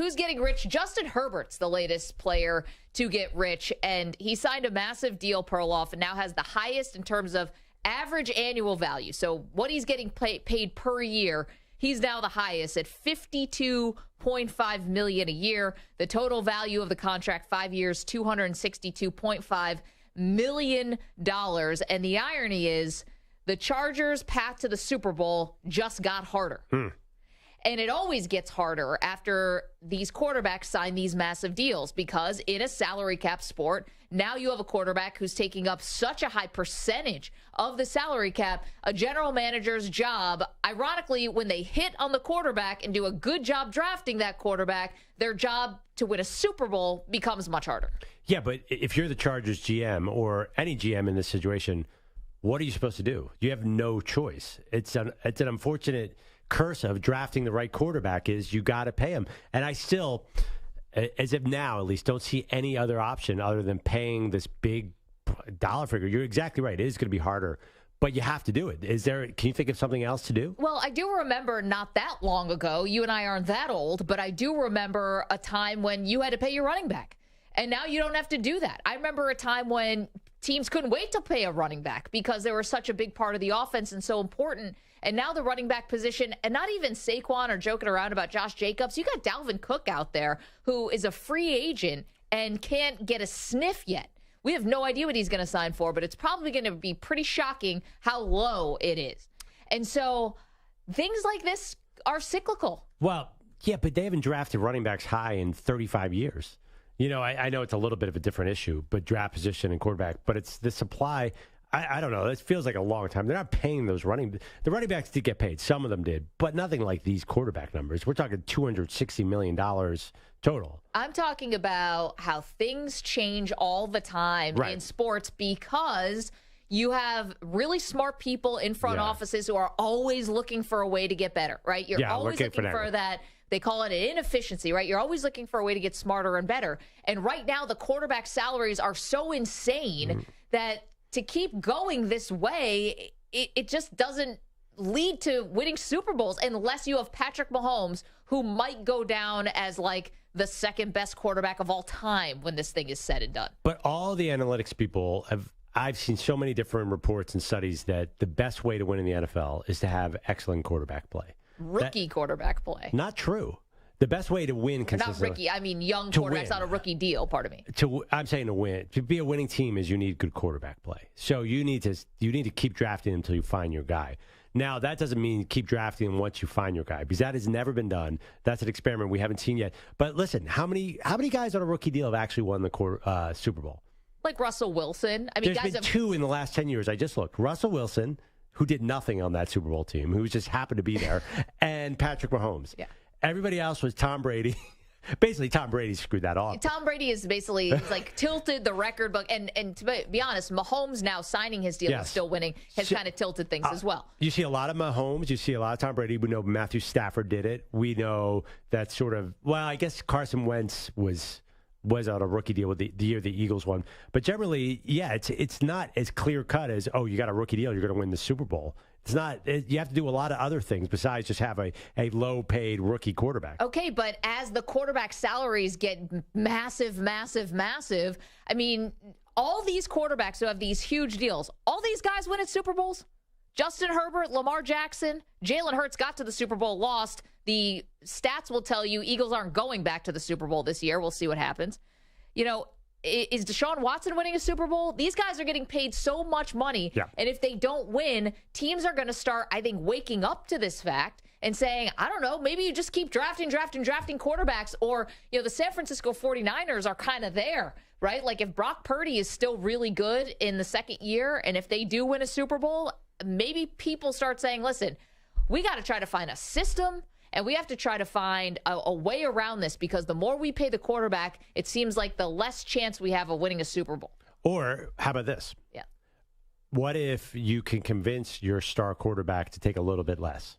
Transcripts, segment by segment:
Who's getting rich? Justin Herbert's the latest player to get rich, and he signed a massive deal, Perloff, and now has the highest in terms of average annual value. So what he's getting paid per year, he's now the highest at $52.5 million a year. The total value of the contract, 5 years, $262.5 million. And the irony is the Chargers' path to the Super Bowl just got harder. And it always gets harder after these quarterbacks sign these massive deals, because in a salary cap sport, now you have a quarterback who's taking up such a high percentage of the salary cap. A general manager's job, ironically, when they hit on the quarterback and do a good job drafting that quarterback, their job to win a Super Bowl becomes much harder. Yeah, but if you're the Chargers GM or any GM in this situation, what are you supposed to do? You have no choice. It's an unfortunate curse of drafting the right quarterback is you got to pay him. And I still, as of now at least, don't see any other option other than paying this big dollar figure. You're exactly right. It is going to be harder, but you have to do it. Can you think of something else to do? Well, I do remember not that long ago, you and I aren't that old, but I do remember a time when you had to pay your running back. And now you don't have to do that. I remember a time when teams couldn't wait to pay a running back because they were such a big part of the offense and so important. And now the running back position, and not even Saquon or joking around about Josh Jacobs, you got Dalvin Cook out there who is a free agent and can't get a sniff yet. We have no idea what he's going to sign for, but it's probably going to be pretty shocking how low it is. And so things like this are cyclical. Well, yeah, but they haven't drafted running backs high in 35 years. You know, I know it's a little bit of a different issue, but draft position and quarterback, but it's the supply. I don't know. It feels like a long time. They're not paying the running backs did get paid. Some of them did, but nothing like these quarterback numbers. We're talking $260 million total. I'm talking about how things change all the time in sports because you have really smart people in front offices who are always looking for a way to get better, right? You're always looking for that. They call it an inefficiency, right? You're always looking for a way to get smarter and better. And right now, the quarterback salaries are so insane that to keep going this way, it just doesn't lead to winning Super Bowls unless you have Patrick Mahomes, who might go down as like the second best quarterback of all time when this thing is said and done. But all the analytics people I've seen so many different reports and studies that the best way to win in the NFL is to have excellent quarterback play. Rookie quarterback play. Not true. The best way to win consistently. Not rookie. I mean, young quarterbacks, not a rookie deal, pardon me. I'm saying to win. To be a winning team is you need good quarterback play. So you need to keep drafting until you find your guy. Now, that doesn't mean keep drafting him once you find your guy, because that has never been done. That's an experiment we haven't seen yet. But listen, how many guys on a rookie deal have actually won the Super Bowl? Like Russell Wilson. I mean, There's been two in the last 10 years. I just looked. Russell Wilson, who did nothing on that Super Bowl team, who just happened to be there, and Patrick Mahomes. Yeah. Everybody else was Tom Brady. Basically, Tom Brady screwed that off. Tom Brady is basically like tilted the record book. And to be honest, Mahomes now signing his deal and still winning has kind of tilted things as well. You see a lot of Mahomes. You see a lot of Tom Brady. We know Matthew Stafford did it. We know that sort of, well, I guess Carson Wentz was on a rookie deal with the year the Eagles won. But generally, yeah, it's not as clear cut as, oh, you got a rookie deal, you're going to win the Super Bowl. It's not. You have to do a lot of other things besides just have a low-paid rookie quarterback. Okay, but as the quarterback salaries get massive, I mean, all these quarterbacks who have these huge deals, all these guys win at Super Bowls. Justin Herbert, Lamar Jackson, Jalen Hurts got to the Super Bowl, lost. The stats will tell you Eagles aren't going back to the Super Bowl this year. We'll see what happens. You know, is Deshaun Watson winning a Super Bowl? These guys are getting paid so much money. Yeah. And if they don't win, teams are going to start, I think, waking up to this fact and saying, I don't know, maybe you just keep drafting quarterbacks. Or, you know, the San Francisco 49ers are kind of there, right? Like if Brock Purdy is still really good in the second year, and if they do win a Super Bowl, maybe people start saying, listen, we got to try to find a system. And we have to try to find a way around this, because the more we pay the quarterback, it seems like the less chance we have of winning a Super Bowl. Or how about this? Yeah. What if you can convince your star quarterback to take a little bit less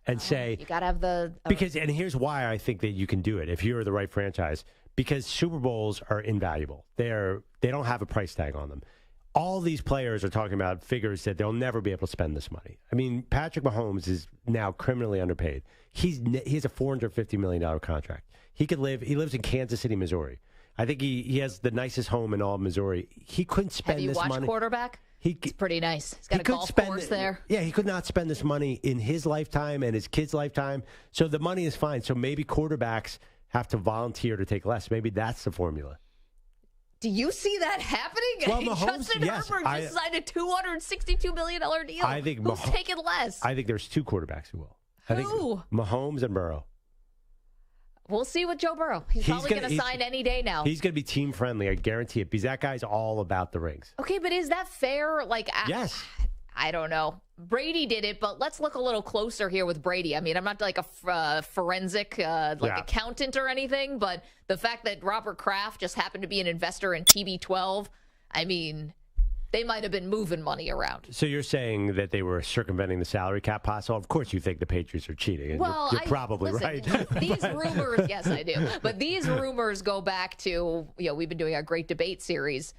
and say, you got to have the and here's why I think that you can do it if you're the right franchise, because Super Bowls are invaluable. They don't have a price tag on them. All these players are talking about figures that they'll never be able to spend this money. I mean, Patrick Mahomes is now criminally underpaid. He has a $450 million contract. He lives in Kansas City, Missouri. I think he has the nicest home in all of Missouri. He couldn't spend this money. Have you watched quarterback? It's pretty nice. He's got a golf course there. Yeah, he could not spend this money in his lifetime and his kid's lifetime. So the money is fine. So maybe quarterbacks have to volunteer to take less. Maybe that's the formula. Do you see that happening? Well, Mahomes, Justin Herbert just signed a $262 million deal. I think Who's taking less? I think there's two quarterbacks who will. Who? I think Mahomes and Burrow. We'll see with Joe Burrow. He's probably going to sign any day now. He's going to be team friendly. I guarantee it. Because that guy's all about the rings. Okay, but is that fair? Yes. I don't know. Brady did it, but let's look a little closer here with Brady. I mean, I'm not like a forensic accountant or anything, but the fact that Robert Kraft just happened to be an investor in TB12, I mean, they might have been moving money around. So you're saying that they were circumventing the salary cap possible? Of course you think the Patriots are cheating. And well, you're probably right. These rumors, yes, I do. But these rumors go back to, we've been doing our great debate series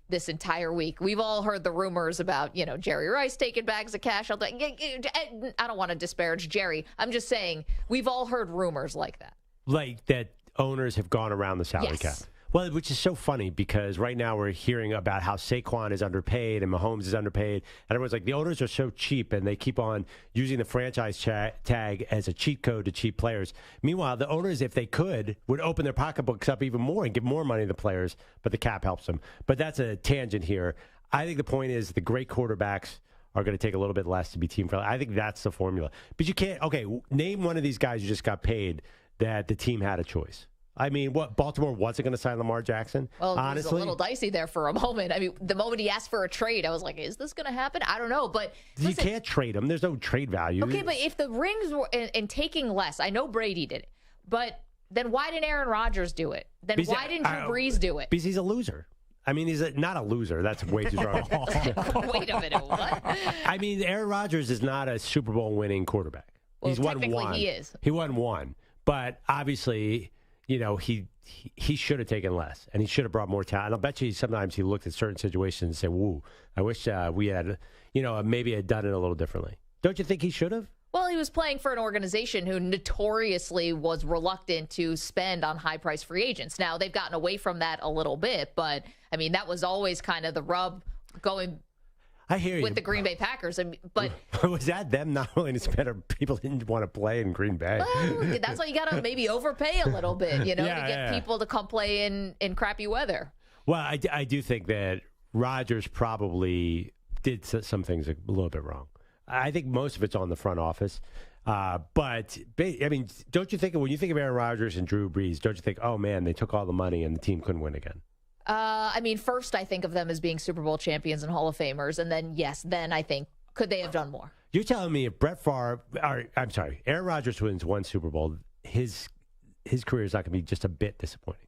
this entire week. We've all heard the rumors about, Jerry Rice taking bags of cash. I don't want to disparage Jerry. I'm just saying we've all heard rumors like that. Like that owners have gone around the salary cap. Well, which is so funny because right now we're hearing about how Saquon is underpaid and Mahomes is underpaid. And everyone's like, the owners are so cheap and they keep on using the franchise tag as a cheat code to cheap players. Meanwhile, the owners, if they could, would open their pocketbooks up even more and give more money to the players, but the cap helps them. But that's a tangent here. I think the point is the great quarterbacks are going to take a little bit less to be team friendly. I think that's the formula. But you can't, name one of these guys who just got paid that the team had a choice. I mean, Baltimore wasn't going to sign Lamar Jackson? Well, honestly, it was a little dicey there for a moment. I mean, the moment he asked for a trade, I was like, is this going to happen? I don't know. But you can't trade him. There's no trade value. Okay, but if the rings were in taking less, I know Brady did it, but then why didn't Aaron Rodgers do it? Then why didn't Drew Brees do it? Because he's a loser. I mean, he's not a loser. That's way too strong. Wait a minute, what? I mean, Aaron Rodgers is not a Super Bowl winning quarterback. Well, he's won one. He is. He won one. But obviously, he should have taken less, and he should have brought more talent. And I'll bet you sometimes he looked at certain situations and said, "Woo, I wish we had, maybe had done it a little differently." Don't you think he should have? Well, he was playing for an organization who notoriously was reluctant to spend on high-priced free agents. Now, they've gotten away from that a little bit, but, I mean, that was always kind of the rub going I hear with the Green Bay Packers. But was that them not willing to spend, or people didn't want to play in Green Bay? Well, that's why you got to maybe overpay a little bit, to get people to come play in crappy weather. Well, I do think that Rodgers probably did some things a little bit wrong. I think most of it's on the front office. But, I mean, don't you think, when you think of Aaron Rodgers and Drew Brees, don't you think, oh, man, they took all the money and the team couldn't win again? I mean, first I think of them as being Super Bowl champions and Hall of Famers, and then I think, could they have done more? You're telling me if Aaron Rodgers wins one Super Bowl, his career is not going to be just a bit disappointing?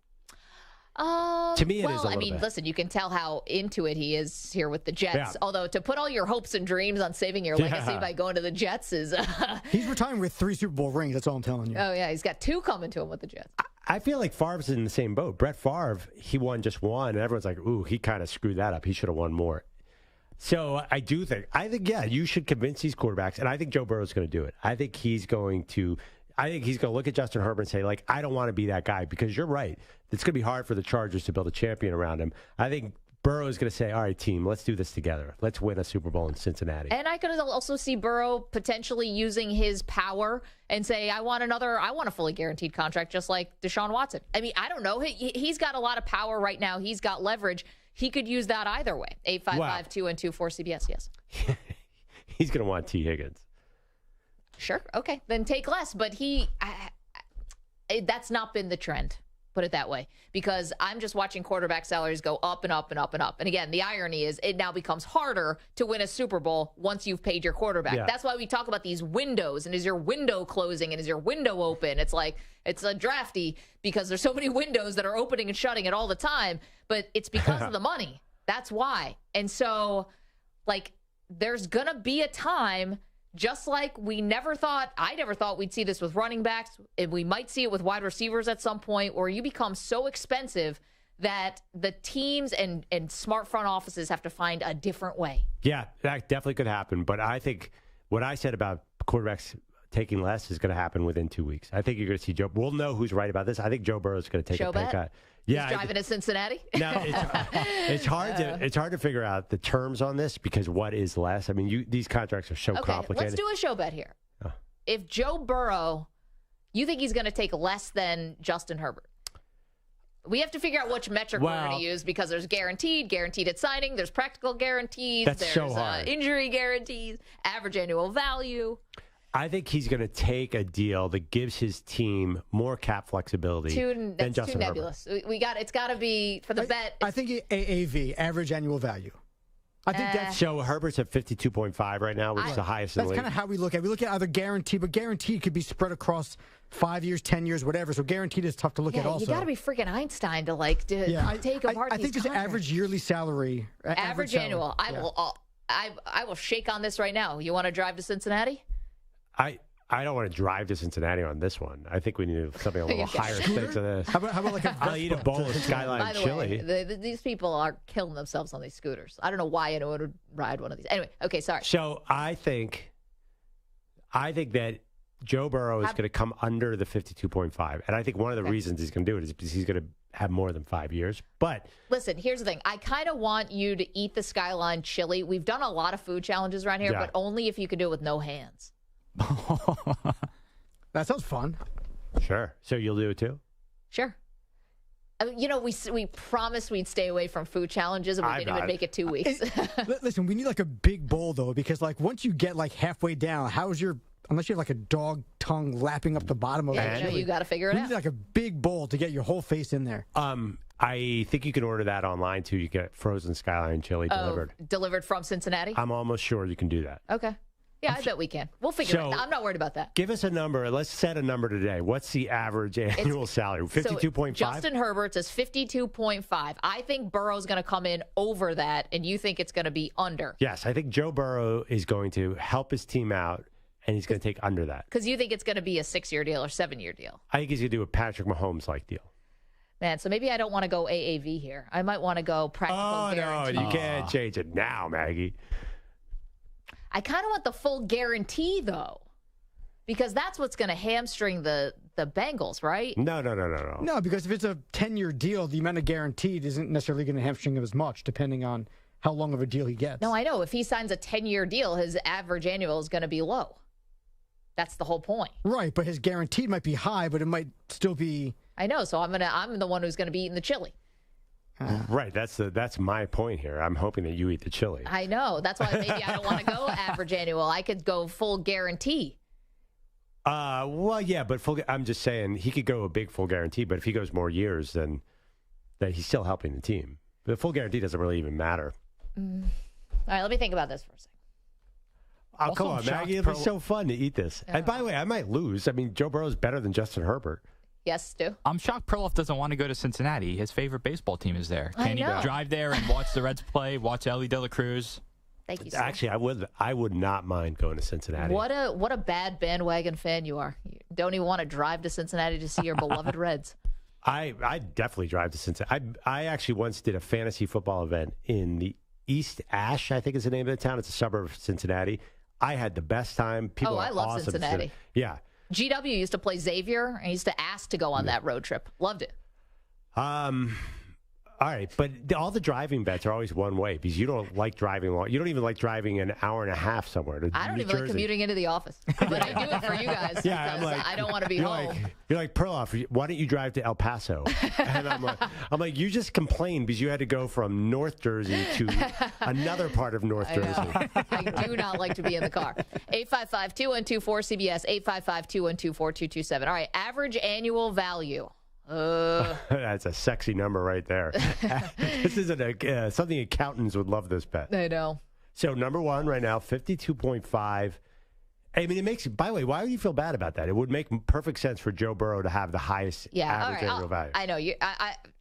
To me, it is a little bit. Listen, you can tell how into it he is here with the Jets. Yeah. Although to put all your hopes and dreams on saving your legacy by going to the Jets is... He's retiring with 3 Super Bowl rings, that's all I'm telling you. Oh, yeah, he's got 2 coming to him with the Jets. I feel like Favre's in the same boat. Brett Favre, he won just one, and everyone's like, ooh, he kind of screwed that up. He should have won more. So I think, you should convince these quarterbacks, and I think Joe Burrow's going to do it. I think he's going to look at Justin Herbert and say, like, I don't want to be that guy, because you're right. It's going to be hard for the Chargers to build a champion around him. I think Burrow is going to say, all right, team, let's do this together. Let's win a Super Bowl in Cincinnati. And I could also see Burrow potentially using his power and say, I want a fully guaranteed contract just like Deshaun Watson. I mean, I don't know. He's got a lot of power right now. He's got leverage. He could use that either way. 855-212-4CBS, yes. He's going to want T. Higgins. Sure. Okay. Then take less. But that's not been the trend. Put it that way, because I'm just watching quarterback salaries go up and up and up and up. And again, the irony is it now becomes harder to win a Super Bowl once you've paid your quarterback. Yeah. That's why we talk about these windows. And is your window closing and is your window open? It's like it's a drafty because there's so many windows that are opening and shutting it all the time. But it's because of the money. That's why. And so, there's going to be a time. Just like I never thought we'd see this with running backs, and we might see it with wide receivers at some point, where you become so expensive that the teams and smart front offices have to find a different way. Yeah, that definitely could happen. But I think what I said about quarterbacks taking less is going to happen within 2 weeks. I think you're going to see Joe. We'll know who's right about this. I think Joe Burrow is going to take a pay cut. Yeah, he's driving to Cincinnati. Now it's hard to figure out the terms on this because what is less? I mean, these contracts are so complicated. Let's do a show bet here. If Joe Burrow, you think he's going to take less than Justin Herbert? We have to figure out which metric we're going to use because there's guaranteed at signing, there's practical guarantees, there's so injury guarantees, average annual value. I think he's going to take a deal that gives his team more cap flexibility than Justin too nebulous. Herbert. It's got to be for the bet. I think AAV, average annual value. I think that's so. Herbert's at 52.5 right now, which is the highest in the league. That's kind of how we look at it. We look at either guaranteed, but guaranteed could be spread across 5 years, 10 years, whatever. So guaranteed is tough to look at also. You got to be freaking Einstein to take apart I think these just average yearly salary. Average annual. I will shake on this right now. You want to drive to Cincinnati? I don't want to drive to Cincinnati on this one. I think we need something a little higher stakes than this. How about like I'll eat a bowl of Skyline chili. Way, these people are killing themselves on these scooters. I don't know why anyone would ride one of these. Anyway, okay, sorry. So I think that Joe Burrow is going to come under the 52.5, and I think one of the reasons he's going to do it is because he's going to have more than 5 years. But listen, here's the thing. I kind of want you to eat the Skyline chili. We've done a lot of food challenges around here, but only if you can do it with no hands. That sounds fun. Sure. So you'll do it too? Sure. We promised we'd stay away from food challenges, and we didn't even make it 2 weeks. Listen, we need like a big bowl though, because like once you get like halfway down, unless you have like a dog tongue lapping up the bottom of it, you got to figure it out. You need like a big bowl to get your whole face in there. I think you can order that online too. You get frozen Skyline chili delivered from Cincinnati. I'm almost sure you can do that. Okay. Yeah, I bet we can. We'll figure it out. I'm not worried about that. Give us a number. Let's set a number today. What's the average annual salary? 52.5? Justin Herbert's is 52.5. I think Burrow's going to come in over that, and you think it's going to be under. Yes, I think Joe Burrow is going to help his team out, and he's going to take under that. Because you think it's going to be a 6-year deal or 7-year deal. I think he's going to do a Patrick Mahomes-like deal. Man, so maybe I don't want to go AAV here. I might want to go practical guarantee. No, you can't change it now, Maggie. I kind of want the full guarantee, though, because that's what's going to hamstring the Bengals, right? No. No, because if it's a 10-year deal, the amount of guaranteed isn't necessarily going to hamstring him as much, depending on how long of a deal he gets. No, I know. If he signs a 10-year deal, his average annual is going to be low. That's the whole point. Right, but his guaranteed might be high, but it might still be... I know, so I'm the one who's going to be eating the chili. Right, that's my point here. I'm hoping that you eat the chili. I know. That's why maybe I don't want to go average annual. I could go full guarantee. Well, yeah, but I'm just saying he could go a big full guarantee, but if he goes more years, then he's still helping the team. The full guarantee doesn't really even matter. All right, let me think about this for a second. Oh, come on, Maggie. It'll be so fun to eat this. And by the way, I might lose. I mean, Joe Burrow's better than Justin Herbert. Yes, Stu. I'm shocked Perloff doesn't want to go to Cincinnati. His favorite baseball team is there. Can he drive there and watch the Reds play, watch Ellie De La Cruz? Thank you, Stu. Actually, I would not mind going to Cincinnati. What a bad bandwagon fan you are. You don't even want to drive to Cincinnati to see your beloved Reds. I definitely drive to Cincinnati. I actually once did a fantasy football event in the East Ash, I think is the name of the town. It's a suburb of Cincinnati. I had the best time. People are I love awesome. Cincinnati. Yeah. GW used to play Xavier, and he used to ask to go on that road trip. Loved it. All right, but all the driving bets are always one way because you don't like driving long. You don't even like driving an hour and a half somewhere to I don't New even Jersey. like commuting into the office, but I do it for you guys because I don't want to be home. You're like, Perloff, why don't you drive to El Paso? And I'm like, you just complained because you had to go from North Jersey to another part of North Jersey. I do not like to be in the car. 855-2124-CBS, 855-212-4227. All right, average annual value. That's a sexy number right there. This isn't something accountants would love this bet. I know. So number one right now, 52.5. I mean, it makes, by the way, why would you feel bad about that? It would make perfect sense for Joe Burrow to have the highest average annual value. I know.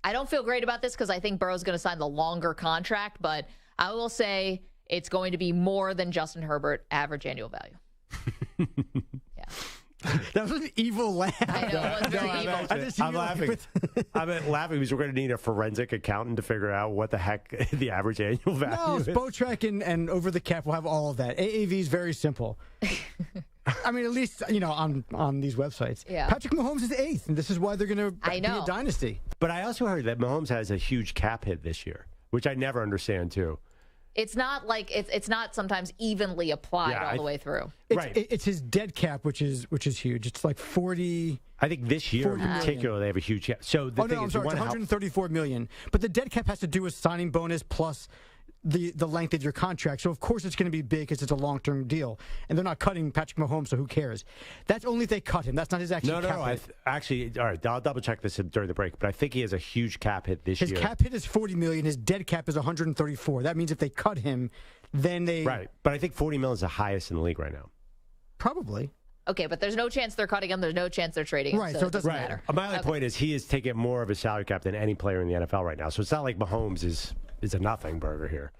I don't feel great about this because I think Burrow's going to sign the longer contract, but I will say it's going to be more than Justin Herbert average annual value. Yeah. That was an evil laugh. I know, it was very evil. I'm laughing. I'm laughing because we're going to need a forensic accountant to figure out what the heck the average annual value is. No, Spotrac and Over the Cap will have all of that. AAV is very simple. I mean, at least, on these websites. Yeah. Patrick Mahomes is 8th, and this is why they're going to be know. a dynasty. But I also heard that Mahomes has a huge cap hit this year, which I never understand, too. It's not like it's not sometimes evenly applied all the way through. It's his dead cap, which is huge. It's like 40. I think this year in particular they have a huge cap. So the thing is, it's 134 million. But the dead cap has to do with signing bonus plus the length of your contract. So of course it's going to be big because it's a long-term deal, and they're not cutting Patrick Mahomes, so who cares? That's only if they cut him. That's not his actual cap hit. Actually, all right, I'll double check this during the break, but I think he has a huge cap hit this year. His cap hit is 40 million. His dead cap is 134. That means if they cut him, then they But I think 40 million is the highest in the league right now. Probably. Okay, but there's no chance they're cutting him. There's no chance they're trading him. Right, so it doesn't matter. My only point is he is taking more of a salary cap than any player in the NFL right now. So it's not like Mahomes is a nothing burger here.